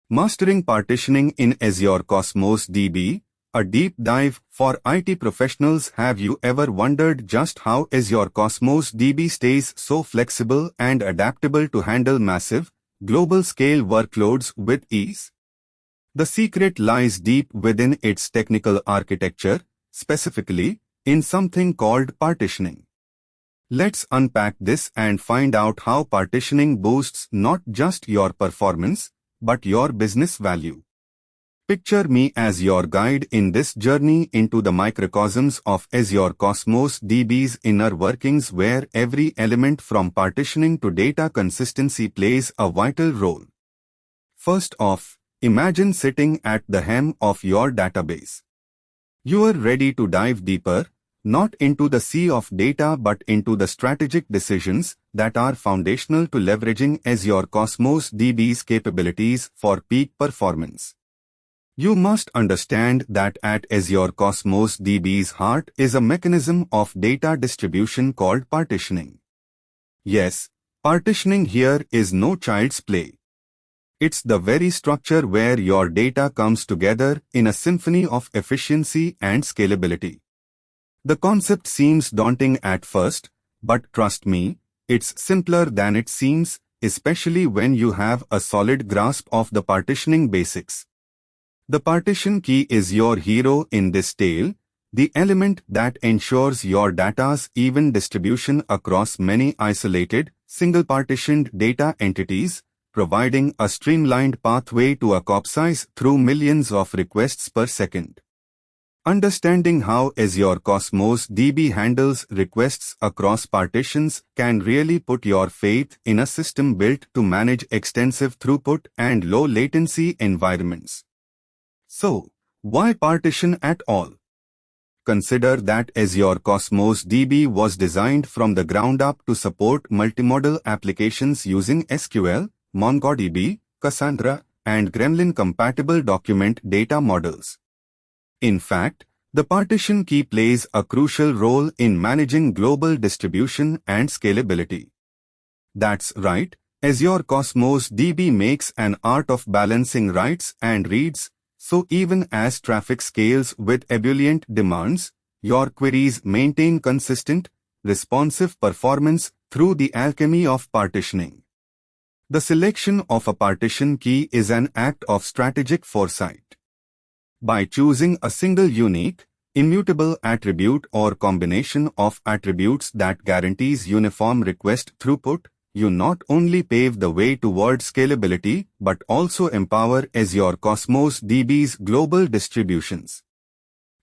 Mastering Partitioning in Azure Cosmos DB, a deep dive for IT professionals. Have you ever wondered just how Azure Cosmos DB stays so flexible and adaptable to handle massive, global-scale workloads with ease? The secret lies deep within its technical architecture, specifically in something called partitioning. Let's unpack this and find out how partitioning boosts not just your performance, but your business value. Picture me as your guide in this journey into the microcosms of Azure Cosmos DB's inner workings, where every element from partitioning to data consistency plays a vital role. First off, imagine sitting at the helm of your database. You are ready to dive deeper, not into the sea of data but into the strategic decisions that are foundational to leveraging Azure Cosmos DB's capabilities for peak performance. You must understand that at Azure Cosmos DB's heart is a mechanism of data distribution called partitioning. Yes, partitioning here is no child's play. It's the very structure where your data comes together in a symphony of efficiency and scalability. The concept seems daunting at first, but trust me, it's simpler than it seems, especially when you have a solid grasp of the partitioning basics. The partition key is your hero in this tale, the element that ensures your data's even distribution across many isolated, single-partitioned data entities, providing a streamlined pathway to a copsize through millions of requests per second. Understanding how Azure Cosmos DB handles requests across partitions can really put your faith in a system built to manage extensive throughput and low latency environments. So, why partition at all? Consider that Azure Cosmos DB was designed from the ground up to support multimodal applications using SQL, MongoDB, Cassandra, and Gremlin-compatible document data models. In fact, the partition key plays a crucial role in managing global distribution and scalability. That's right, Azure Cosmos DB makes an art of balancing writes and reads, so even as traffic scales with ebullient demands, your queries maintain consistent, responsive performance through the alchemy of partitioning. The selection of a partition key is an act of strategic foresight. By choosing a single unique, immutable attribute or combination of attributes that guarantees uniform request throughput, you not only pave the way toward scalability but also empower Azure Cosmos DB's global distributions.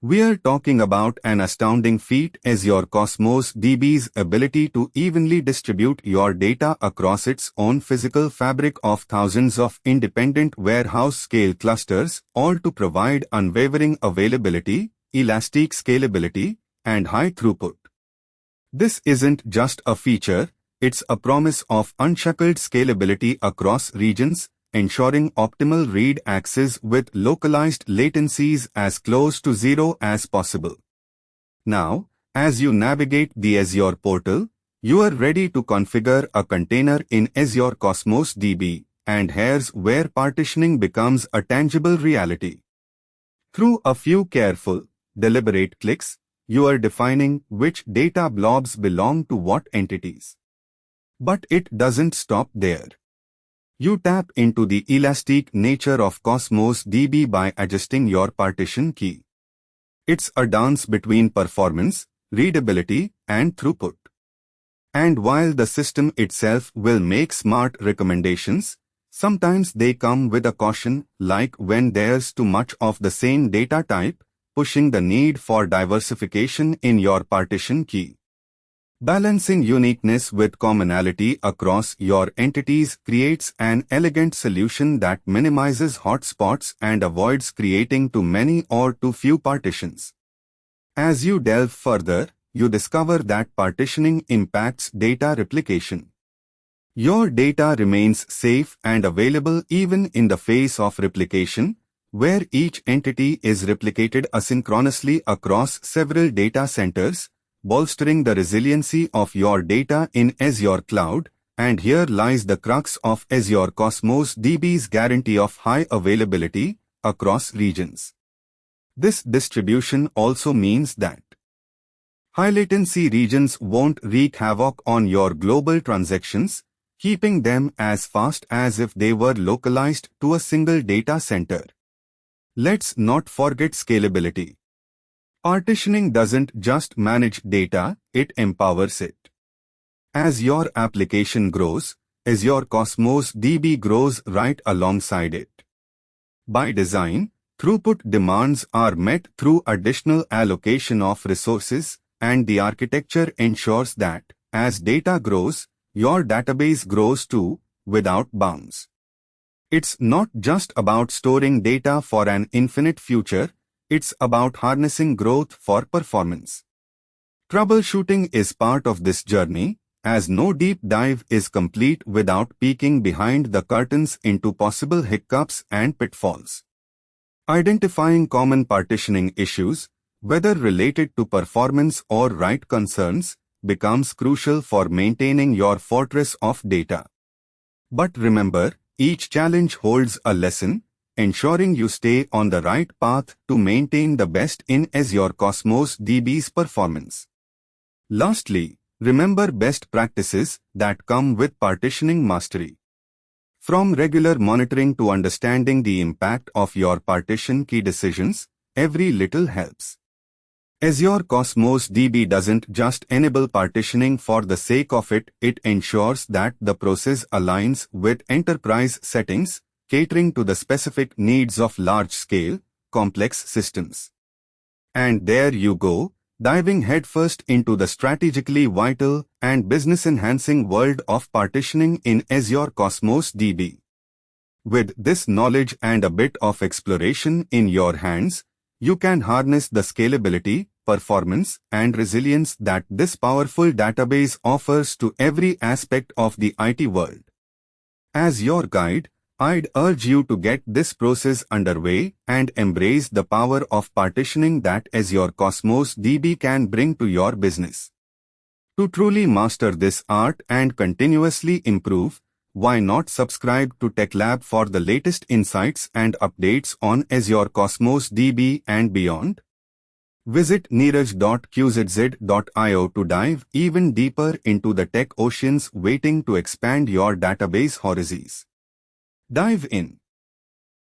We are talking about an astounding feat: Azure Cosmos DB's ability to evenly distribute your data across its own physical fabric of thousands of independent warehouse-scale clusters, all to provide unwavering availability, elastic scalability, and high throughput. This isn't just a feature, it's a promise of unshackled scalability across regions, ensuring optimal read access with localized latencies as close to zero as possible. Now, as you navigate the Azure portal, you are ready to configure a container in Azure Cosmos DB, and here's where partitioning becomes a tangible reality. Through a few careful, deliberate clicks, you are defining which data blobs belong to what entities. But it doesn't stop there. You tap into the elastic nature of Cosmos DB by adjusting your partition key. It's a dance between performance, readability, and throughput. And while the system itself will make smart recommendations, sometimes they come with a caution, like when there's too much of the same data type, pushing the need for diversification in your partition key. Balancing uniqueness with commonality across your entities creates an elegant solution that minimizes hotspots and avoids creating too many or too few partitions. As you delve further, you discover that partitioning impacts data replication. Your data remains safe and available even in the face of replication, where each entity is replicated asynchronously across several data centers, bolstering the resiliency of your data in Azure Cloud, And here lies the crux of Azure Cosmos DB's guarantee of high availability across regions. This distribution also means that high latency regions won't wreak havoc on your global transactions, keeping them as fast as if they were localized to a single data center. Let's not forget scalability. Partitioning doesn't just manage data, it empowers it. As your application grows, Azure Cosmos DB grows right alongside it. By design, throughput demands are met through additional allocation of resources, and the architecture ensures that, as data grows, your database grows too, without bounds. It's not just about storing data for an infinite future, it's about harnessing growth for performance. Troubleshooting is part of this journey, as no deep dive is complete without peeking behind the curtains into possible hiccups and pitfalls. Identifying common partitioning issues, whether related to performance or write concerns, becomes crucial for maintaining your fortress of data. But remember, each challenge holds a lesson, ensuring you stay on the right path to maintain the best in Azure Cosmos DB's performance. Lastly, remember best practices that come with partitioning mastery. From regular monitoring to understanding the impact of your partition key decisions, every little helps. Azure Cosmos DB doesn't just enable partitioning for the sake of it, it ensures that the process aligns with enterprise settings, catering to the specific needs of large-scale, complex systems. And there you go, diving headfirst into the strategically vital and business-enhancing world of partitioning in Azure Cosmos DB. With this knowledge and a bit of exploration in your hands, you can harness the scalability, performance, and resilience that this powerful database offers to every aspect of the IT world. As your guide, I'd urge you to get this process underway and embrace the power of partitioning that Azure Cosmos DB can bring to your business. To truly master this art and continuously improve, why not subscribe to TechLab for the latest insights and updates on Azure Cosmos DB and beyond? Visit neeraj.qzz.io to dive even deeper into the tech oceans waiting to expand your database horizons. Dive in.